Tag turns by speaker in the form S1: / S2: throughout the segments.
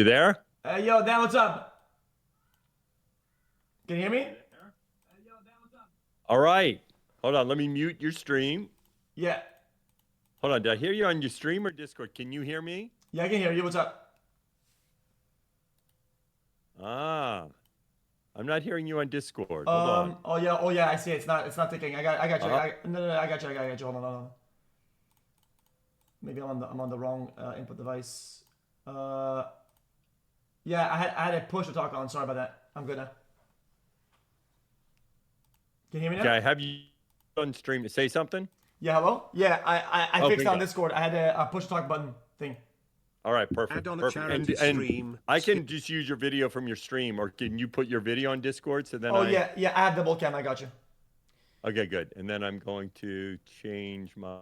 S1: You there?
S2: Hey, yo, Dan, what's up? Can you hear me?
S1: All right. Hold on. Let me mute your stream.
S2: Yeah.
S1: Hold on. Did I hear you on your stream or Discord? Can you hear me?
S2: Yeah, I can hear you. What's up?
S1: Ah, I'm not hearing you on Discord. Hold on.
S2: Oh yeah, I see it. It's not ticking. I got you.
S1: Uh,
S2: No, I got you. I got you. Hold on, hold on. Maybe I'm on the wrong input device. Uh, yeah, I had a push to talk on. Sorry about that. I'm good now. Can you hear me
S1: okay,
S2: now?
S1: I have you on stream to say something.
S2: Yeah, hello? Yeah, I
S1: Oh,
S2: fixed it on
S1: bingo.
S2: Discord. I had a push to talk button thing.
S1: All right,
S3: Add
S1: perfect,
S3: on a
S1: perfect. And
S3: charity stream.
S1: I can just use your video from your stream, or can you put your video on Discord? So then
S2: Oh yeah, yeah, I have double cam. I got you.
S1: okay, good. And then I'm going to change my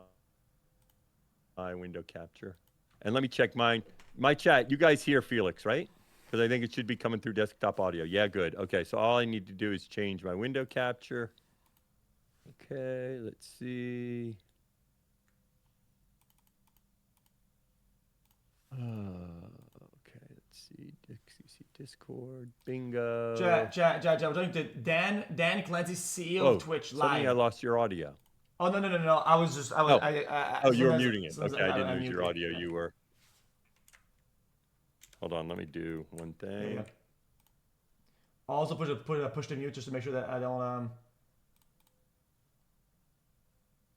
S1: window capture. And let me check my chat. You guys hear Felix, right? Because I think it should be coming through desktop audio. Yeah, good. Okay, so all I need to do is change my window capture. Okay, let's see. Okay, let's see. xQc Discord. Bingo.
S2: Chat. We're talking to Dan Clancy, CEO
S1: Oh,
S2: of Twitch
S1: suddenly I
S2: Live.
S1: lost your audio.
S2: Oh no. I was just I was
S1: Oh,
S2: I
S1: you were
S2: sometimes,
S1: muting it.
S2: sometimes
S1: Okay, I didn't
S2: I
S1: lose
S2: mute
S1: your
S2: you.
S1: audio.
S2: Yeah.
S1: You were. Hold on, let me do one
S2: There you
S1: thing.
S2: go. I'll also put a push to mute just to make sure that I don't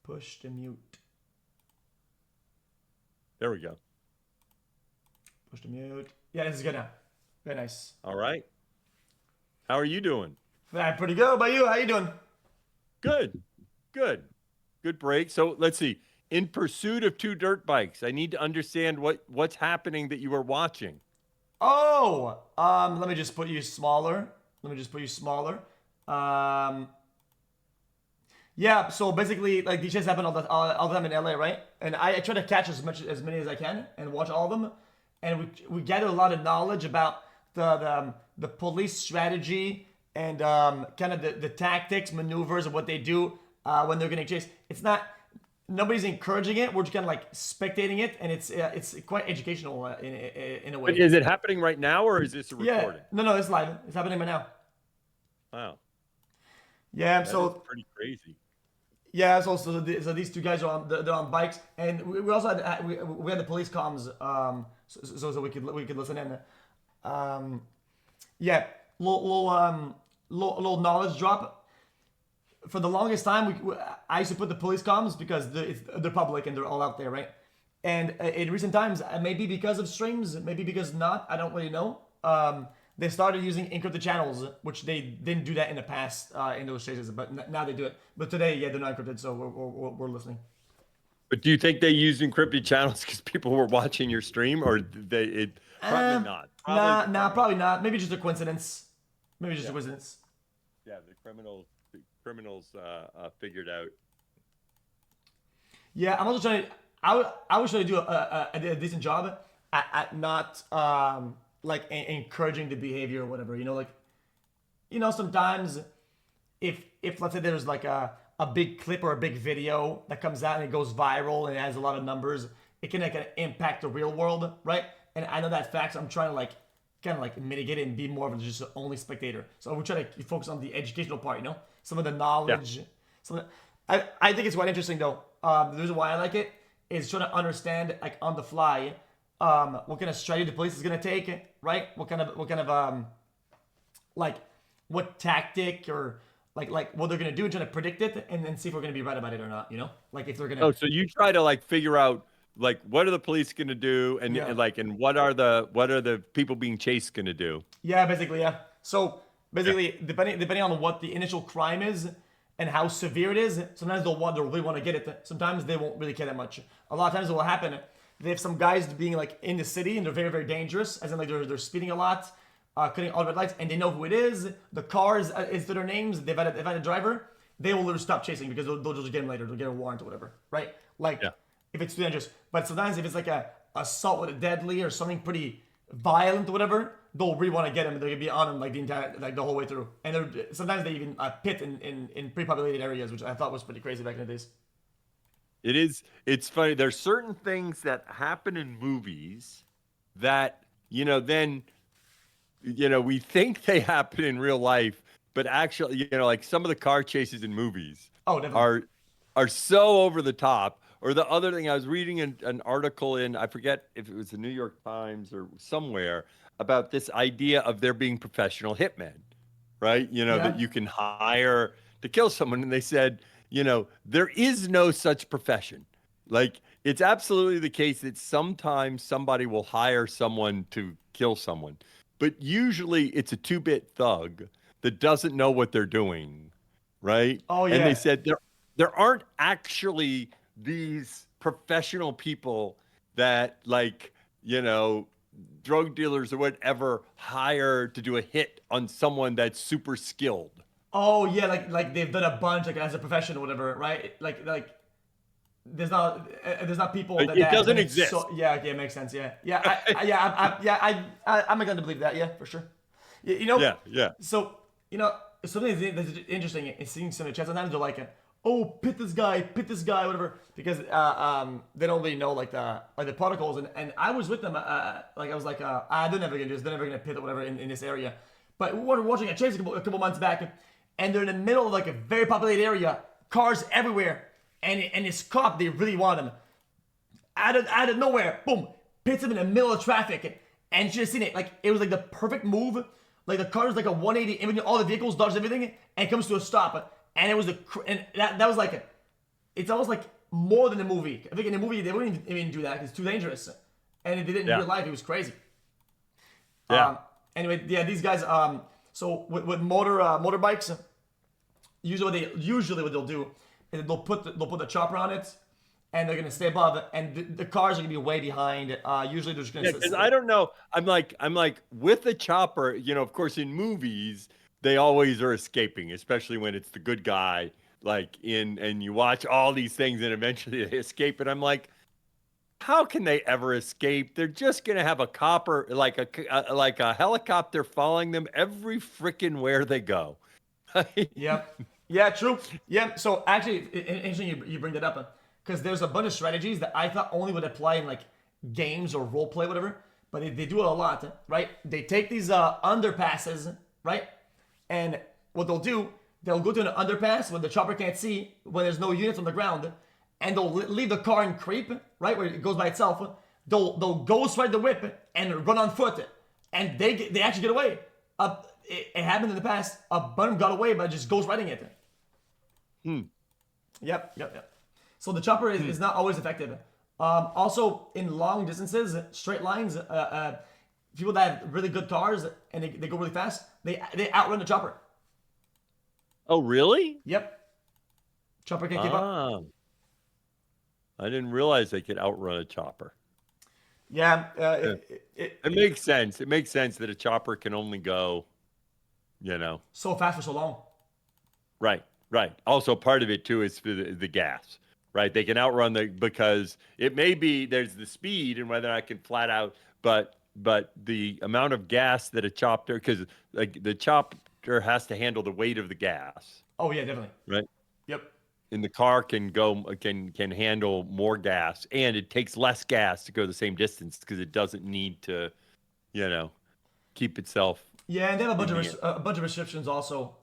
S2: push to mute.
S1: There we go.
S2: Push to mute. Yeah, this is good now. Very nice.
S1: All right. How are you doing?
S2: Pretty good. How about you? How you doing?
S1: Good. Good. Good break. So let's see. In pursuit of two dirt bikes, I need to understand what's happening that you are watching.
S2: Oh, let me just put you smaller. Um, yeah. So basically, like these shits happen all the time in LA, right? And I try to catch as many as I can and watch all of them, and we gather a lot of knowledge about the police strategy and kind of the tactics, maneuvers, of what they do when they're getting chased. It's not nobody's encouraging it. We're just kind of like spectating it, and it's quite educational in a
S1: But
S2: way.
S1: is it happening right now or is this a
S2: Yeah,
S1: recording?
S2: no, it's live. It's happening right now.
S1: Wow.
S2: Yeah,
S1: That is
S2: so
S1: pretty crazy.
S2: yeah, so these two guys are they're on bikes, and we also had we had the police comms, so we could listen in. Um, yeah, little knowledge drop. For the longest time, I used to put the police comms because they're public and they're all out there, right? And in recent times, maybe because of streams, maybe because not, I don't really know. They started using encrypted channels, which they didn't do that in the past in those cases, but now they do it. But today, yeah, they're not encrypted, so we're listening.
S1: But do you think they used encrypted channels because people were watching your stream, or probably not?
S2: Probably not. Maybe just a coincidence. Maybe just a coincidence.
S1: Yeah, the criminals figured out.
S2: Yeah, I'm also trying. I was trying to do a decent job at not like encouraging the behavior or whatever. Sometimes if let's say there's like a big clip or a big video that comes out and it goes viral and it has a lot of numbers, it can like impact the real world, right? And I know that fact, so I'm trying to like kind of like mitigate it and be more of just an only spectator. So we try to focus on the educational part, some of the
S1: Yeah.
S2: knowledge. I think it's quite interesting though. The reason why I like it is trying to understand like on the fly, what kind of strategy the police is gonna take, right? What kind of like what tactic or like what they're gonna do, trying to predict it, and then see if we're gonna be right about it or not. Like if they're gonna.
S1: Oh, so you try to like figure out like what are the police going to do, and,
S2: Yeah.
S1: and what are the people being chased going to do?
S2: Yeah, basically, yeah. So basically, depending on what the initial crime is and how severe it is, sometimes they'll really want to get it. Sometimes they won't really care that much. A lot of times, what will happen? They have some guys being like in the city and they're very very dangerous, as in like they're speeding a lot, cutting all red lights, and they know who it is. The cars is their names. They've had a driver. They will literally stop chasing because they'll just get him later. They'll get a warrant or whatever, right? Like
S1: Yeah.
S2: if it's too dangerous. But sometimes if it's like a assault with a deadly or something pretty violent or whatever, they'll really want to get him. They're gonna be on him like the whole way through. And sometimes they even pit in pre-populated areas, which I thought was pretty crazy back in the days.
S1: It is. It's funny. There's certain things that happen in movies that then we think they happen in real life, but actually, like some of the car chases in movies
S2: Oh, definitely.
S1: are so over the top. Or the other thing, I was reading an article in, I forget if it was the New York Times or somewhere, about this idea of there being professional hitmen, right? That
S2: Yeah.
S1: you can hire to kill someone. And they said, there is no such profession. Like, it's absolutely the case that sometimes somebody will hire someone to kill someone, but usually it's a two-bit thug that doesn't know what they're doing, right?
S2: Oh
S1: And they
S2: yeah.
S1: said there aren't actually these professional people that, like, drug dealers or whatever hire to do a hit on someone that's super skilled.
S2: Oh yeah, like they've done a bunch like as a profession or whatever, right? Like there's not people that
S1: It
S2: have done
S1: doesn't
S2: it
S1: exist.
S2: so yeah, okay, it makes sense. Yeah. Yeah, I'm going to believe that. Yeah, for sure.
S1: Yeah, yeah.
S2: So, something that's interesting is seeing some of the chats sometimes they're like, "Oh, pit this guy, whatever," because they don't really know like the protocols. And I was with them, like I was like, they're never gonna do this, they're never gonna pit or whatever in this area. But we were watching a chase a couple months back, and they're in the middle of like a very populated area, cars everywhere, and this cop they really want him. Out of nowhere, boom, pits him in the middle of traffic, and you should have seen it. Like it was like the perfect move. Like the car is like a 180, everything, all the vehicles dodge everything, and comes to a stop. And it was and that was like, it's almost like more than a movie. I think in a movie they wouldn't even do that because it's too dangerous, and if they did it in
S1: Yeah.
S2: real life, it was crazy.
S1: Yeah.
S2: Anyway, yeah, these guys. So with motorbikes, usually what they'll do is they'll put the chopper on it, and they're gonna stay above it, and the cars are gonna be way behind. Usually they're just gonna.
S1: Yeah, because I don't know. I'm like with the chopper, of course in movies they always are escaping, especially when it's the good guy, like and you watch all these things and eventually they escape. And I'm like, how can they ever escape? They're just gonna have a copper, like a helicopter following them every freaking where they go.
S2: Yeah. Yeah, true. Yeah. So actually, interesting you bring that up because there's a bunch of strategies that I thought only would apply in like games or role play, whatever. But they do it a lot, right? They take these underpasses, right? And what they'll do, they'll go to an underpass where the chopper can't see, when there's no units on the ground, and they'll leave the car in creep, right, where it goes by itself. They'll ghost ride the whip and run on foot, and they actually get away. It happened in the past. A bunch of them got away by just ghost riding it. Yep. So the chopper is not always effective. Also, in long distances, straight lines, people that have really good cars and they go really fast, they outrun the chopper.
S1: Oh, really?
S2: Yep. Chopper can't keep up.
S1: Ah, I didn't realize they could outrun a chopper.
S2: Yeah.
S1: Yeah. It makes sense. It makes sense that a chopper can only go,
S2: So fast for so long.
S1: right, right. Also, part of it too is for the gas, right? They can outrun because it may be there's the speed and whether I can flat out, but the amount of gas that a chopper, because like the chopper has to handle the weight of the gas,
S2: Oh yeah, definitely.
S1: right?
S2: Yep.
S1: And the car can handle more gas, and it takes less gas to go the same distance because it doesn't need to, keep itself
S2: Yeah, and they have a bunch
S1: in
S2: of
S1: the air.
S2: a bunch of restrictions also,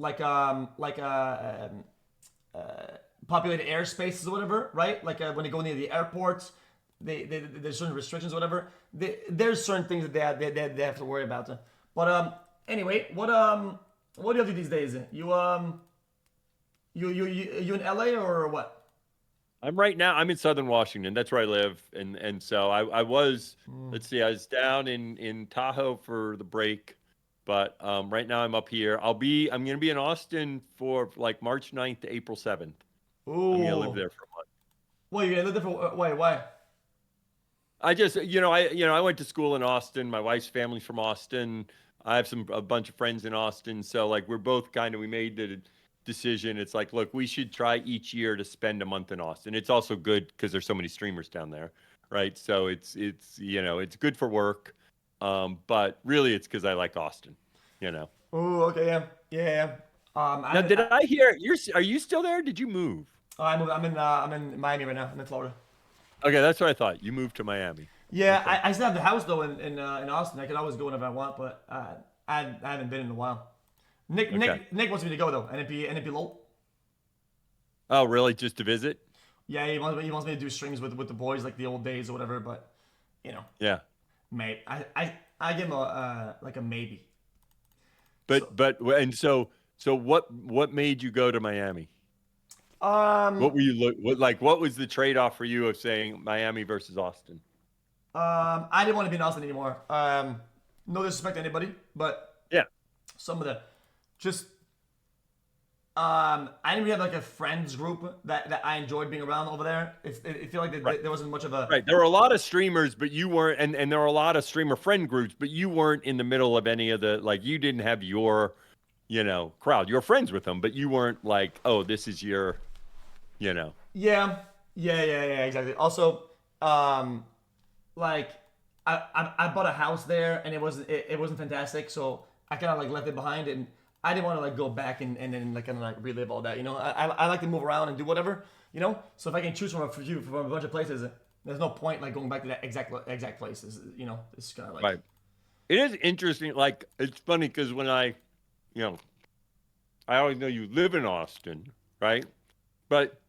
S2: populated airspaces or whatever, right? Like when they go near the airports, there's certain restrictions or whatever. There's certain things that they have to worry about. But anyway, what do you do these days? You in LA or what?
S1: I'm in Southern Washington. That's where I live, and so I was. Let's see, I was down in Tahoe for the break, but right now I'm up here. I'm going to be in Austin for like March 9th to April 7th. I'm going to live
S2: Ooh.
S1: there for a month.
S2: Well, you're gonna live there for why?
S1: I just, I went to school in Austin. My wife's family's from Austin. I have a bunch of friends in Austin. So like we're both we made the decision. It's like, look, we should try each year to spend a month in Austin. It's also good because there's so many streamers down there, right? So it's good for work. But really it's because I like Austin,
S2: Ooh, okay, yeah, yeah.
S1: Now, did I hear are you still there? Did you move?
S2: I'm in Miami right now. I'm in Florida.
S1: Okay, that's what I thought. You moved to Miami.
S2: Yeah,
S1: Okay.
S2: I still have the house though in Austin. I can always go whenever I want, but I haven't been in a while.
S1: Okay.
S2: Nick wants me to go though. NP lol.
S1: Oh, really? Just to visit?
S2: Yeah, he wants me to do streams with the boys like the old days or whatever. But you know,
S1: Yeah.
S2: mate, I give him a like a maybe. So
S1: And so what made you go to Miami?
S2: um
S1: What were you what was the trade-off for you of saying Miami versus Austin?
S2: I didn't want to be in Austin anymore. No disrespect to anybody, but
S1: Yeah.
S2: some of the just I didn't really have like a friends group that I enjoyed being around over there. It feel like
S1: Right.
S2: there wasn't much of a
S1: Right. There were a lot of streamers, but you weren't, and there were a lot of streamer friend groups, but you weren't in the middle of any of the like you didn't have your, crowd. You're friends with them, but you weren't like, oh, this is your, you know.
S2: yeah yeah exactly. Also, um, like I bought a house there and it wasn't fantastic, so I kind of like left it behind and I didn't want to like go back and then like kind of like relive all that. You know, I like to move around and do whatever. You know, so if I can choose from a bunch of places, there's no point like going back to that exact place. You know, it's kind of like
S1: Right. It is interesting. Like it's funny because you know, I always know you live in Austin, right? But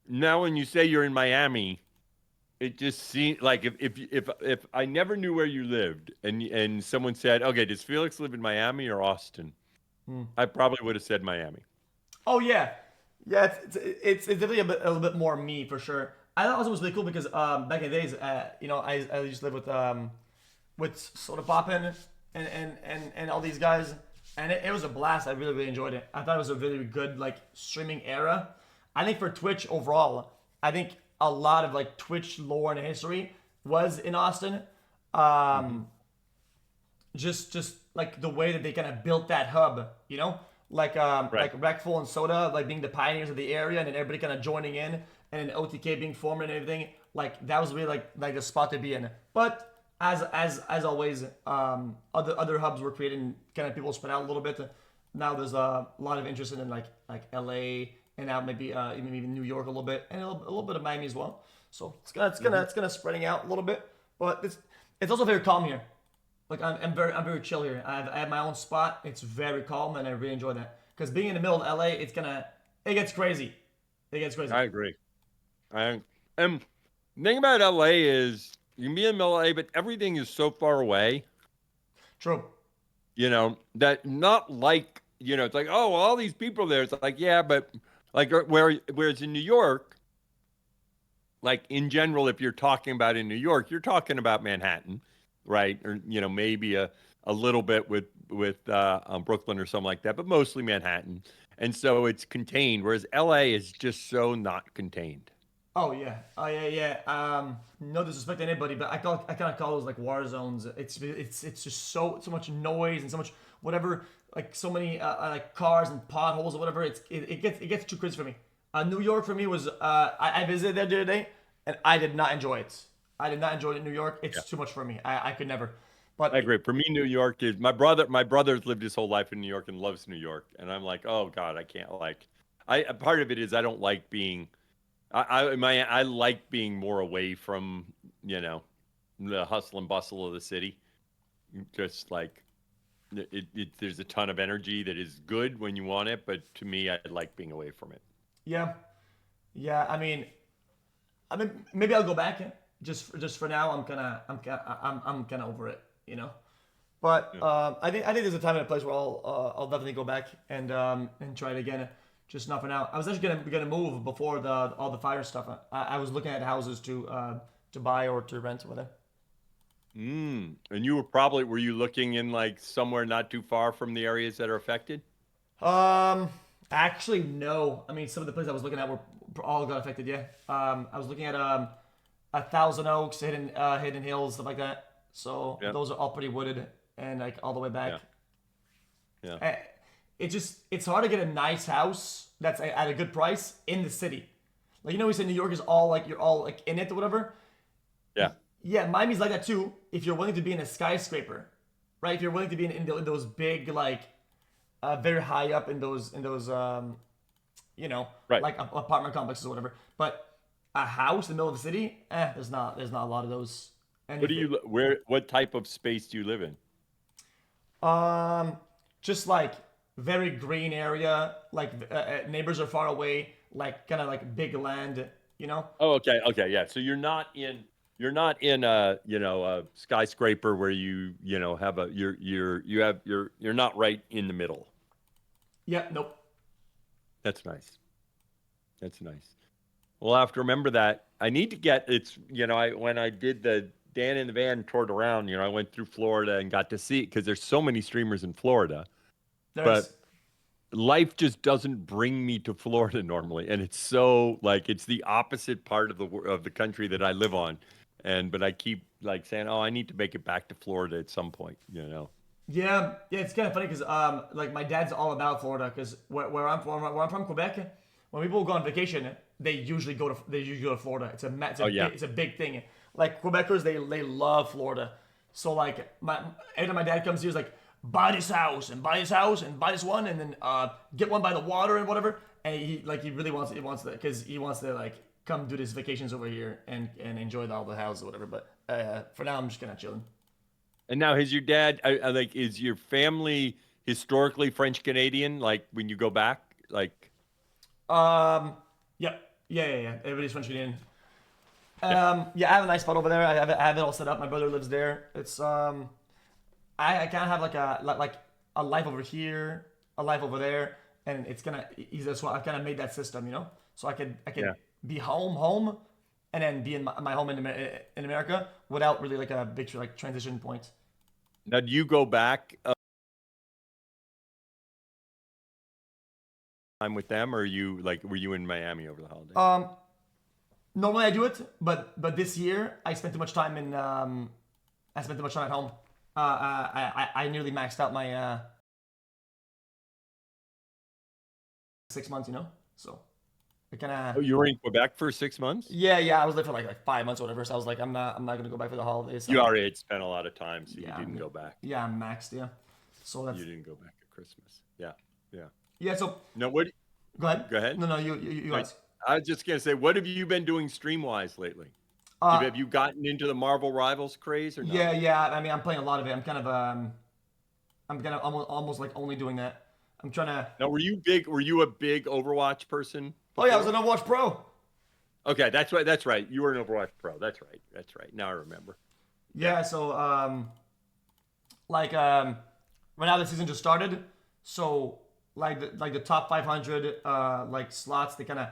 S1: now when you say you're in Miami, it just seems like if I never knew where you lived and someone said, okay, does Felix live in Miami or Austin? I probably would have said Miami.
S2: oh yeah, yeah. It's definitely a little bit more me for sure. I thought it was really cool because back in the days, you know, I used to live with Soda Poppin and all these guys, and it was a blast. I really enjoyed it. I thought it was a really good like streaming era. I think for Twitch overall, I think a lot of like Twitch lore and history was in Austin.
S1: Hmm.
S2: Just like the way that they kind of built that hub, you know,
S1: Right.
S2: like Recful and Soda like being the pioneers of the area, and then everybody kind of joining in, and then OTK being formed and everything. Like that was really like the spot to be in. But as always, other hubs were created, and kind of people spread out a little bit. Now there's a lot of interest in like LA and now maybe even New York a little bit, and a little bit of Miami as well. So
S1: Hmm.
S2: it's gonna spreading out a little bit, but it's also very calm here. Like I'm very chill here. I have my own spot. It's very calm, and I really enjoy that. Because being in the middle of LA, it gets crazy. It gets crazy.
S1: I agree. I and the thing about LA is you can be in LA, but everything is so far away,
S2: True.
S1: that not like, it's like, oh, all these people there. It's like, yeah, but like whereas in New York, like in general, if you're talking about in New York, you're talking about Manhattan, right? Or maybe a little bit with Brooklyn or something like that, but mostly Manhattan. And so it's contained, whereas LA is just so not contained.
S2: Oh yeah. Oh yeah yeah. No disrespect to anybody, but I kind of call those like war zones. It's just so much noise and so much whatever. Like so many like cars and potholes or whatever. It gets too crazy for me. New York for me was I visited there the other day and I did not enjoy it. I did not enjoy it in New York.
S1: Yeah,
S2: It's too much for me. I could never.
S1: I
S2: But
S1: agree. For me, New York is my brother's lived his whole life in New York and loves New York, and I'm like, oh God, I can't like. I part of it is I don't like being. I like being more away from you know the hustle and bustle of the city. Just like there's a ton of energy that is good when you want it, but to me, I like being away from it.
S2: yeah, yeah. I mean, maybe I'll go back. Just for now, I'm kind of over it, you know. But
S1: Yeah.
S2: I think there's a time and a place where I'll definitely go back and try it again. Just not for now. I was actually gonna move before the all the fire stuff. I was looking at houses to buy or to rent or whatever.
S1: And were you looking in like somewhere not too far from the areas that are affected?
S2: Um, actually no. I mean, some of the places I was looking at were all got affected. Yeah. I was looking at a Thousand Oaks, Hidden Hills, stuff like that. So
S1: Yeah,
S2: those are all pretty wooded and like all the way back.
S1: yeah, yeah.
S2: Eh, it's hard to get a nice house that's at a good price in the city. Like we said New York is all like you're all like in it or whatever.
S1: Yeah.
S2: Yeah, Miami's like that too. If you're willing to be in a skyscraper, right? If you're willing to be in those big like very high up in those you know
S1: Right.
S2: like apartment complexes or whatever. But a house in the middle of the city, there's not a lot of those And
S1: What
S2: if
S1: do you where? What type of space do you live in?
S2: just like very green area, like neighbors are far away, like kind of like big land, you know?
S1: Oh, okay, okay, yeah. So you're not in a a skyscraper where have a you're not right in the middle.
S2: Yeah, nope.
S1: That's nice. That's nice. We'll have to remember that. I need to get it's I when I did the Dan in the Van toured around, I went through Florida and got to see it because there's so many streamers in Florida.
S2: There is.
S1: But life just doesn't bring me to Florida normally, and it's so like it's the opposite part of the country that I live on, but I keep like saying, oh, I need to make it back to Florida at some point.
S2: Yeah, yeah, it's kind of funny because like my dad's all about Florida because where I'm from, Quebec, when people go on vacation, they usually go to Florida.
S1: Oh yeah,
S2: it's a big thing. Like Quebecers, they love Florida. So like every time my dad comes here, he's like buy this house and buy this house and buy this one and then get one by the water and whatever. And he really wants that because he wants to like come do his vacations over here and enjoy all the houses or whatever. But for now, I'm just kind of chilling.
S1: and now has your dad like is your family historically French Canadian? Like when you go back, like
S2: Um, yeah, yeah. Everybody's French Canadian.
S1: yeah,
S2: Yeah, I have a nice spot over there. I have it all set up. My brother lives there. It's I kind of have like a life over here, a life over there, and it's gonna. He's that's why I've kind of made that system, so I could
S1: yeah.
S2: be home, and then be in my home in America without really like a big like transition point.
S1: Now do you go back time with them, or are you like were you in Miami over the holidays?
S2: Um, Normally I do it, but this year I spent too much time in I spent too much time at home. I nearly maxed out my 6 months, so I kind of
S1: Oh, you were in Quebec for 6 months?
S2: yeah, I was there for like 5 months or whatever. So I was like, I'm not gonna go back for the holidays.
S1: You already had spent a lot of time, so you
S2: Yeah,
S1: didn't go back.
S2: yeah, I'm maxed. Yeah, so
S1: You
S2: that's
S1: didn't go back at Christmas. Yeah, yeah.
S2: yeah. So
S1: No, what?
S2: go ahead.
S1: Go ahead.
S2: No, you
S1: Right.
S2: ask.
S1: I was just gonna say, what have you been doing stream wise lately?
S2: Uh,
S1: Have you gotten into the Marvel Rivals craze or
S2: yeah,
S1: not?
S2: yeah. I mean, I'm playing a lot of it. I'm kind of almost like only doing that. I'm trying to.
S1: Now, were you big? Were you a big Overwatch person
S2: Oh yeah, I was an
S1: before?
S2: Overwatch Pro.
S1: Okay, that's right. That's right. You were an Overwatch pro. That's right. That's right. Now I remember. Yeah.
S2: Yeah, so like right now the season just started, so like the top 500 like slots they kind of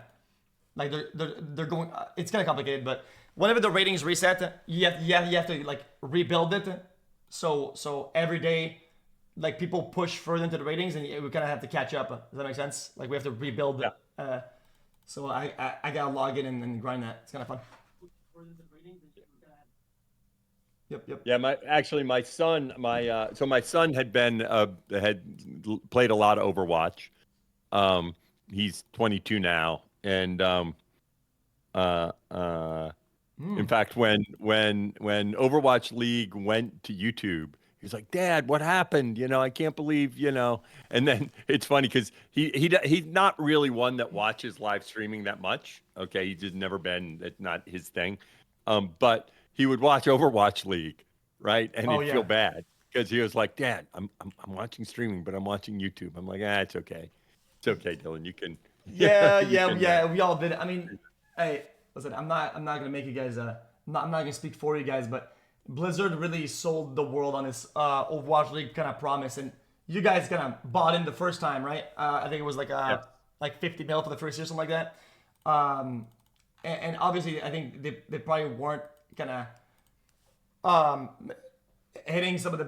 S2: like they're going. It's kind of complicated, but whenever the ratings reset, you have to like rebuild it. So every day, like people push further into the ratings, and we kind of have to catch up. Does that make sense? Like we have to rebuild.
S1: Yeah.
S2: So I gotta log in and grind that. It's kind of fun. Yep.
S1: Yeah, my son my son played a lot of Overwatch. He's 22 now, and in fact, when Overwatch League went to YouTube, he's like, "Dad, what happened? I can't believe." And then it's funny because he's not really one that watches live streaming that much. Okay, he's just never been. It's not his thing. But he would watch Overwatch League, right? And
S2: Oh
S1: he'd feel
S2: yeah.
S1: bad because he was like, "Dad, I'm watching streaming, but I'm watching YouTube." I'm like, "Ah, it's okay. It's okay, Dylan. You can,
S2: Yeah,
S1: you
S2: yeah,
S1: can."
S2: yeah. We all did it. I mean, hey, listen. I'm not gonna make you guys. I'm not gonna speak for you guys, but Blizzard really sold the world on this Overwatch League kind of promise, and you guys kind of bought in the first time, right? I think it was
S1: Yeah.
S2: like 50 mil for the first year, something like that. Um, and obviously, I think they probably weren't kind of hitting some of the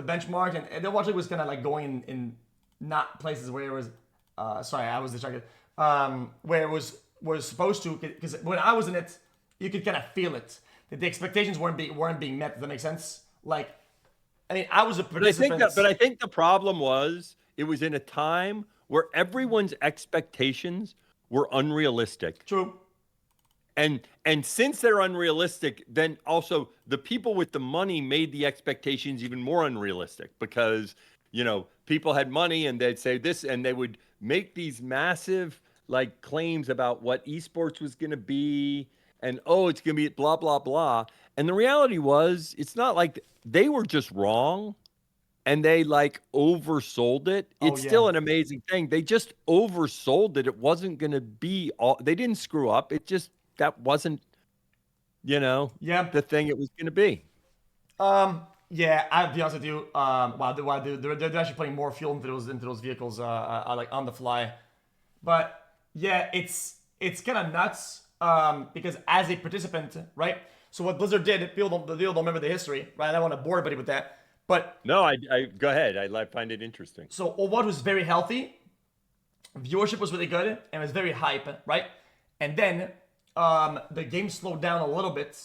S2: benchmarks, and the Overwatch League was kind of like going in not places where it was. Sorry, I was distracted. Where it was supposed to, because when I was in it, you could kind of feel it that the expectations weren't being met. Does that make sense? Like, I mean, I was a participant.
S1: But I think the problem was it was in a time where everyone's expectations were unrealistic.
S2: True.
S1: And since they're unrealistic, then also the people with the money made the expectations even more unrealistic because, people had money and they'd say this and they would make these massive like claims about what esports was going to be and oh, it's going to be blah blah blah. And the reality was, it's not like they were just wrong and they like oversold it.
S2: Oh
S1: It's still
S2: yeah.
S1: an amazing thing. They just oversold it. It wasn't going to be all. They didn't screw up. It just that wasn't, you know,
S2: Yeah.
S1: the thing it was going to be.
S2: Yeah, I'll be honest with you. They're actually putting more fuel into those vehicles, like on the fly. But yeah, it's kind of nuts. Because as a participant, right? So what Blizzard did, people don't remember the history, right? I don't want to bore everybody with that. But
S1: No, I go ahead. I find it interesting.
S2: so Overwatch was very healthy, viewership was really good, and it was very hype, right? And then the game slowed down a little bit.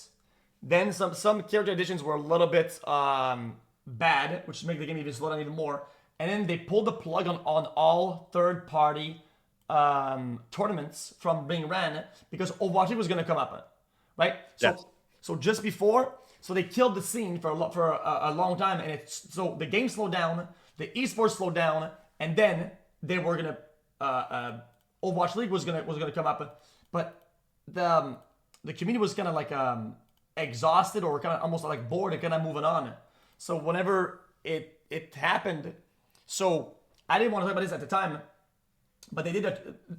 S2: Then some character additions were a little bit bad, which made the game even slow down even more. And then they pulled the plug on all third party tournaments from being ran because Overwatch League was going to come up, right? So
S1: Yes.
S2: so just before, so they killed the scene for a long time, and it's so the game slowed down, the esports slowed down, and then they were gonna Overwatch League was gonna come up, but the community was kind of like exhausted or kind of almost like bored and kind of moving on. So whenever it happened, so I didn't want to talk about this at the time, but they did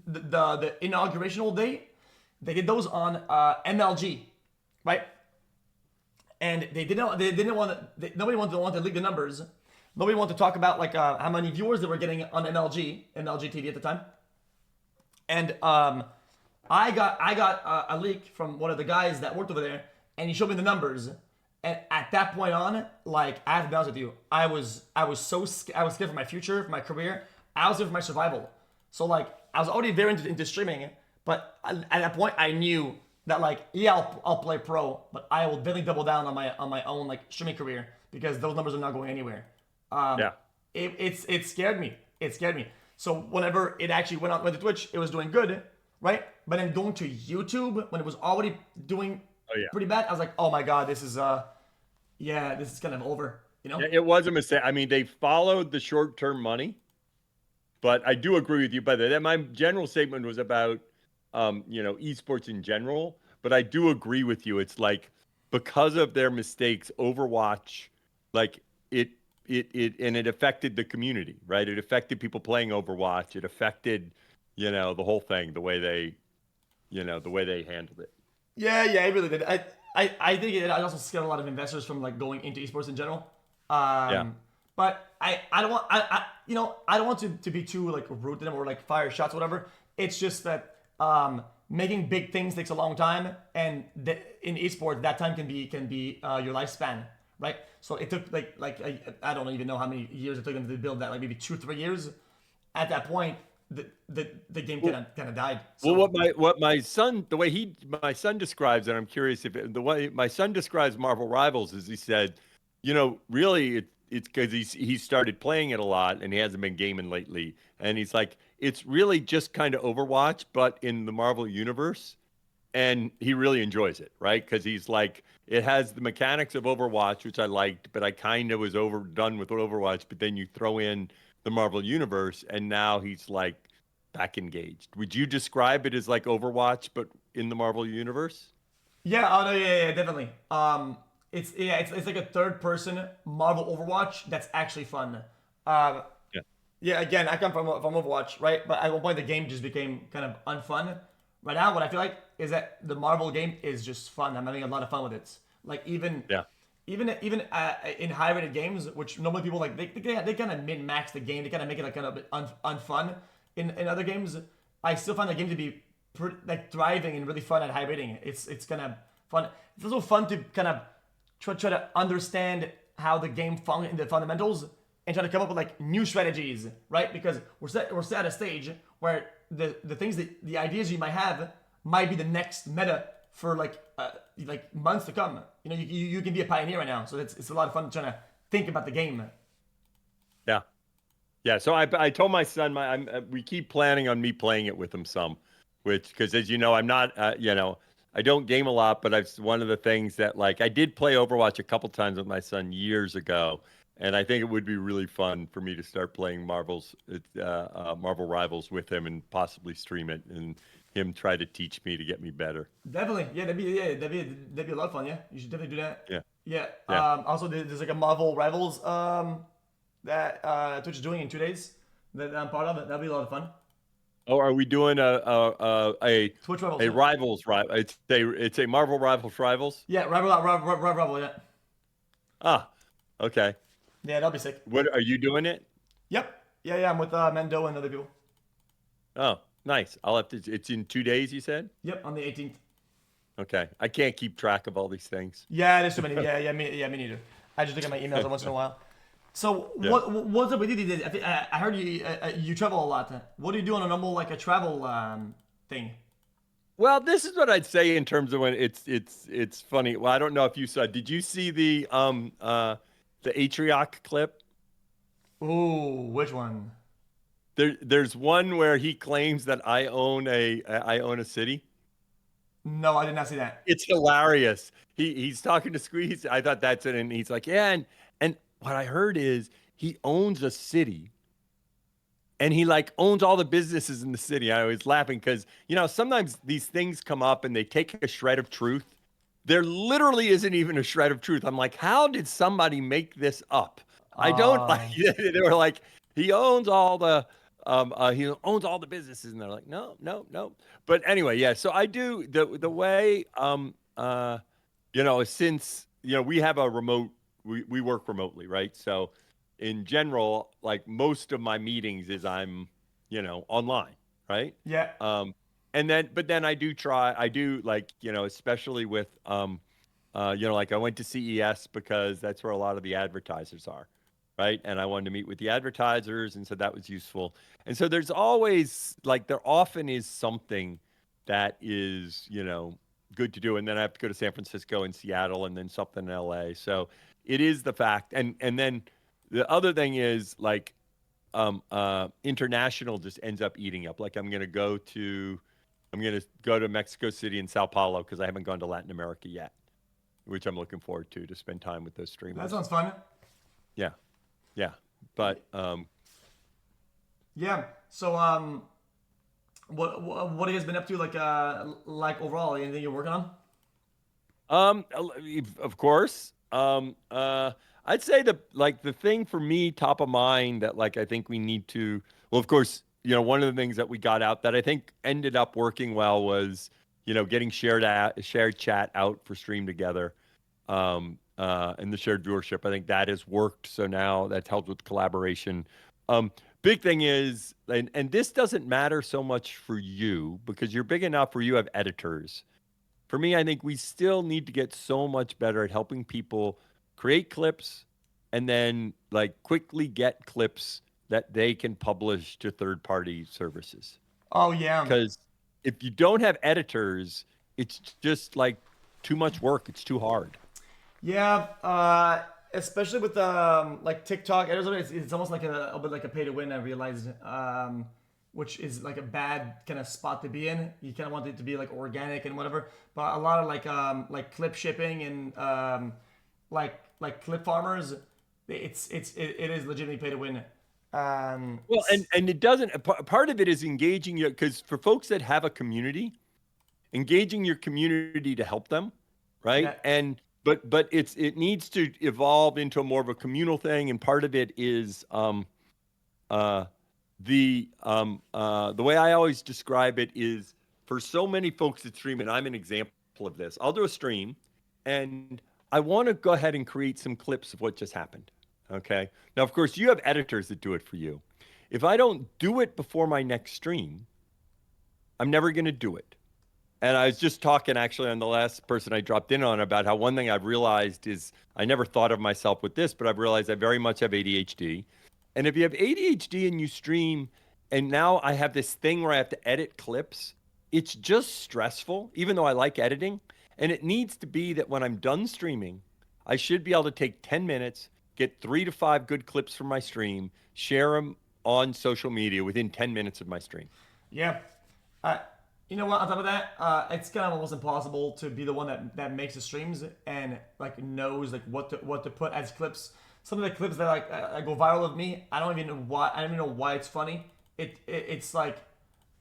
S2: the inaugurational day. They did those on MLG, right? And they didn't want to, nobody wanted to leak the numbers. Nobody wanted to talk about like how many viewers they were getting on MLG TV at the time. And I got a leak from one of the guys that worked over there, and he showed me the numbers. And at that point on, like I have to be honest with you, I was scared for my future, for my career. I was scared for my survival. So like I was already very into streaming, but at that point I knew that like yeah I'll play pro, but I will definitely double down on my own like streaming career because those numbers are not going anywhere.
S1: Yeah.
S2: It scared me. It scared me. So whenever it actually went to Twitch, it was doing good, right? But then going to YouTube when it was already doing
S1: Oh, yeah.
S2: pretty bad, I was like, oh my god, this is kind of over, you know?
S1: Yeah, it was a mistake. I mean, they followed the short-term money, but I do agree with you. By that, my general statement was about, esports in general. But I do agree with you. It's like because of their mistakes, Overwatch, like it affected the community, right? It affected people playing Overwatch. It affected, the whole thing, the way they handled it.
S2: Yeah, it really did. I think it also scared a lot of investors from like going into esports in general.
S1: Yeah.
S2: But I don't want I don't want to be too like rude to them or like fire shots or whatever. It's just that making big things takes a long time, and in esports that time can be your lifespan, right? So it took I don't even know how many years it took them to build that, like maybe 2-3 years. At that point, the game kind of died. So.
S1: Well, my son describes, and I'm curious if the way my son describes Marvel Rivals is he said, really it's because he started playing it a lot and he hasn't been gaming lately, and he's like, it's really just kind of Overwatch, but in the Marvel universe, and he really enjoys it, right? Because he's like, it has the mechanics of Overwatch, which I liked, but I kind of was overdone with Overwatch. But then you throw in the Marvel universe, and now he's like back engaged. Would you describe it as like Overwatch, but in the Marvel universe?
S2: Yeah, oh no, yeah, definitely. It's like a third person Marvel Overwatch that's actually fun. Um,
S1: Yeah.
S2: yeah, again, I come from Overwatch, right? But at one point the game just became kind of unfun. Right now, what I feel like is that the Marvel game is just fun. I'm having a lot of fun with it. Like
S1: Yeah.
S2: even in high rated games, which normally people like they kind of min max the game. They kind of make it like kind of unfun. In other games, I still find the game to be like thriving and really fun at high rating. It's kind of fun. It's also fun to kind of try to understand how the game in the fundamentals and try to come up with like new strategies, right? Because we're set at a stage where the things that the ideas you might have might be the next meta for like months to come. You can be a pioneer right now, so it's a lot of fun trying to think about the game.
S1: Yeah. Yeah. So I told my son, we keep planning on me playing it with him some, which, because as you know, I'm not, I don't game a lot, but one of the things that like I did play Overwatch a couple times with my son years ago. And I think it would be really fun for me to start playing Marvel Rivals with him and possibly stream it. And him try to teach me to get me better.
S2: Definitely, yeah, that'd be a lot of fun. Yeah, you should definitely do that.
S1: Yeah.
S2: Yeah.
S1: Yeah.
S2: Also, there's like a Marvel Rivals that Twitch is doing in 2 days that I'm part of. That'd be a lot of fun.
S1: Oh, are we doing
S2: Twitch Rivals.
S1: a
S2: Yeah.
S1: rivals rival? It's a Marvel Rivals.
S2: Yeah, Rival. Yeah.
S1: Ah, okay.
S2: Yeah, that'll be sick.
S1: What are you doing it?
S2: Yep. Yeah. I'm with Mendo and other people.
S1: Oh, nice. I'll have to. It's in 2 days, you said.
S2: Yep, on the 18th.
S1: Okay, I can't keep track of all these things.
S2: Yeah, there's too many. Me neither. I just look at my emails once in a while. So
S1: Yeah.
S2: what's up with you these days? I heard you travel a lot. What do you do on a normal like a travel thing?
S1: Well, this is what I'd say in terms of when it's funny. Well, I don't know if you saw. Did you see the Atrioc clip?
S2: Ooh, which one?
S1: There's one where he claims that I own a city.
S2: No, I did not see that.
S1: It's hilarious. He's talking to Squeeze. I thought that's it, and he's like, yeah, and what I heard is he owns a city, and he like owns all the businesses in the city. I was laughing because sometimes these things come up and they take a shred of truth. There literally isn't even a shred of truth. I'm like, how did somebody make this up? I don't like. They were like, he owns all the businesses, and they're like, no, no, no. But anyway, yeah. So I do the way since we have a remote, we work remotely, right? So in general, like most of my meetings is I'm online, right?
S2: Yeah.
S1: But then I do like especially with like I went to CES because that's where a lot of the advertisers are, right? And I wanted to meet with the advertisers, and so that was useful. And so there often is something that is good to do, and then I have to go to San Francisco and Seattle, and then something in LA. So it is the fact, and then the other thing is like international just ends up eating up. Like I'm gonna go to Mexico City and Sao Paulo because I haven't gone to Latin America yet, which I'm looking forward to spend time with those streamers.
S2: That sounds fun.
S1: Yeah, yeah, but
S2: yeah. So what have you guys been up to like overall? Anything you're working on?
S1: of course, I'd say the thing for me top of mind that like I think we need to, well, of course, one of the things that we got out that I think ended up working well was getting shared chat out for Stream Together, and the shared viewership. I think that has worked. So now that's helped with collaboration. Big thing is, and this doesn't matter so much for you because you're big enough where you have editors. For me, I think we still need to get so much better at helping people create clips and then like quickly get clips that they can publish to third-party services.
S2: Oh yeah.
S1: Because if you don't have editors, it's just like too much work. It's too hard.
S2: Yeah, especially with like TikTok, it's almost like a bit like a pay to win. I realized, which is like a bad kind of spot to be in. You kind of want it to be like organic and whatever, but a lot of like clip shipping and like clip farmers, it is legitimately pay to win.
S1: Well, and it doesn't. Part of it is engaging you because for folks that have a community, engaging your community to help them, right?
S2: Yeah.
S1: And but it needs to evolve into more of a communal thing, and part of it is the way I always describe it is for so many folks that stream, and I'm an example of this. I'll do a stream, and I want to go ahead and create some clips of what just happened. Okay. Now, of course, you have editors that do it for you. If I don't do it before my next stream, I'm never going to do it. And I was just talking actually on the last person I dropped in on about how one thing I've realized is I never thought of myself with this, but I've realized I very much have ADHD. And if you have ADHD and you stream, and now I have this thing where I have to edit clips, it's just stressful, even though I like editing. And it needs to be that when I'm done streaming, I should be able to take 10 minutes, get 3 to 5 good clips from my stream, share them on social media within 10 minutes of my stream.
S2: Yeah. You know what? On top of that, it's kind of almost impossible to be the one that makes the streams and like knows like what to put as clips. Some of the clips that like go viral of me, I don't even know why. I don't even know why it's funny. It's like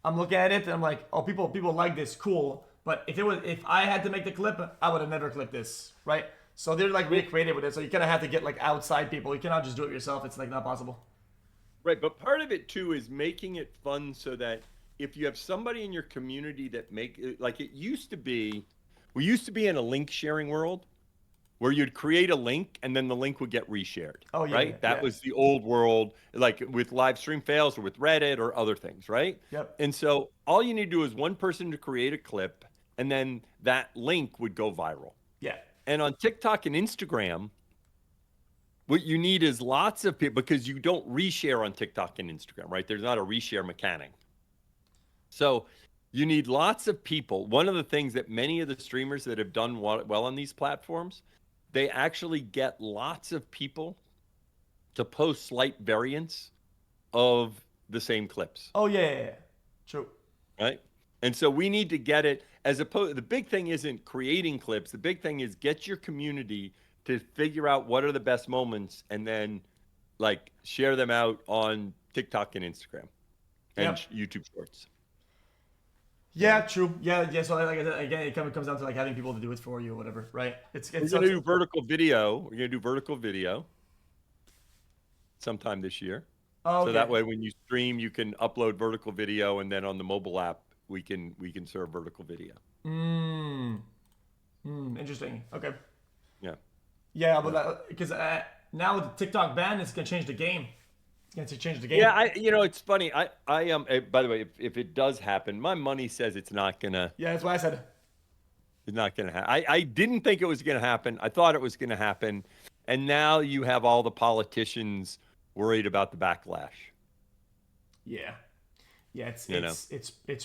S2: I'm looking at it and I'm like, oh, people like this, cool. But if I had to make the clip, I would have never clicked this, right? So they're like really creative with it. So you kind of have to get like outside people. You cannot just do it yourself. It's like not possible.
S1: Right, but part of it too is making it fun so that if you have somebody in your community that like it used to be, we used to be in a link sharing world where you'd create a link and then the link would get reshared.
S2: Oh yeah,
S1: right? That
S2: yeah.
S1: was the old world, like with live stream fails or with Reddit or other things, right?
S2: Yep.
S1: And so all you need to do is one person to create a clip and then that link would go viral.
S2: Yeah.
S1: And on TikTok and Instagram, what you need is lots of people because you don't reshare on TikTok and Instagram, right? There's not a reshare mechanic. So you need lots of people. One of the things that many of the streamers that have done well on these platforms, they actually get lots of people to post slight variants of the same clips.
S2: Oh yeah. True.
S1: Right? And so we need to get it as opposed. The big thing isn't creating clips. The big thing is get your community to figure out what are the best moments and then like share them out on TikTok and Instagram and YouTube Shorts.
S2: Yeah, true. Yeah. So like again, it comes down to like having people to do it for you or whatever, right?
S1: We're gonna do vertical video. We're gonna do vertical video sometime this year.
S2: Oh, okay.
S1: So that way, when you stream, you can upload vertical video, and then on the mobile app, we can serve vertical video.
S2: Interesting. Okay.
S1: Yeah.
S2: Yeah, but because now with the TikTok ban, it's gonna change the game. It's going to change the game.
S1: Yeah, it's funny. I am. By the way, if it does happen, my money says it's not gonna.
S2: Yeah, that's why I said.
S1: It's not gonna happen. I didn't think it was gonna happen. I thought it was gonna happen, and now you have all the politicians worried about the backlash.
S2: Yeah, it's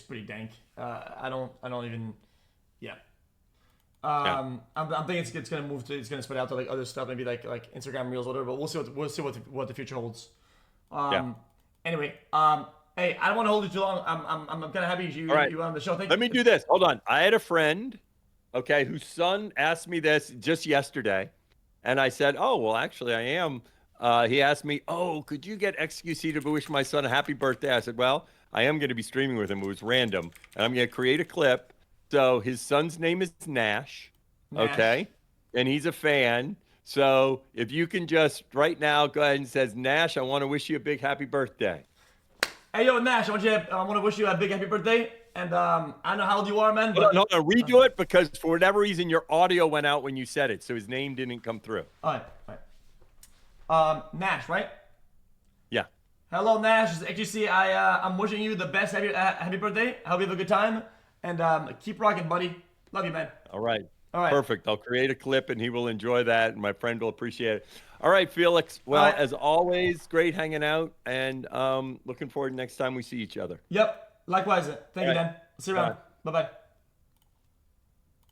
S2: pretty dank. I don't even. Yeah. I'm thinking it's gonna move to it's gonna spread out to like other stuff, maybe like Instagram Reels, or whatever. But we'll see what the future holds. Anyway, hey, I don't want to hold you too long. I'm kind of happy you on the show.
S1: Let me do this. Hold on. I had a friend, okay, whose son asked me this just yesterday, and I said, "Oh, well, actually, I am." He asked me, "Oh, could you get xQc to wish my son a happy birthday?" I said, "Well, I am going to be streaming with him. It was random, and I'm going to create a clip." So his son's name is Nash, okay, and he's a fan. So if you can just right now go ahead and says, Nash, I want to wish you a big happy birthday.
S2: Hey, yo, Nash, I want to wish you a big happy birthday. And I don't know how old you are, man. But...
S1: No, redo it because for whatever reason, your audio went out when you said it. So his name didn't come through.
S2: All right. Nash, right?
S1: Yeah.
S2: Hello, Nash. This is xQc. I'm wishing you the best happy birthday. I hope you have a good time. And keep rocking, buddy. Love you, man.
S1: All right.
S2: All right.
S1: Perfect. I'll create a clip and he will enjoy that. And my friend will appreciate it. All right, Felix. Well, as always, great hanging out. And looking forward to next time we see each other.
S2: Yep. Likewise. Thank you, Dan. See you around. Bye-bye.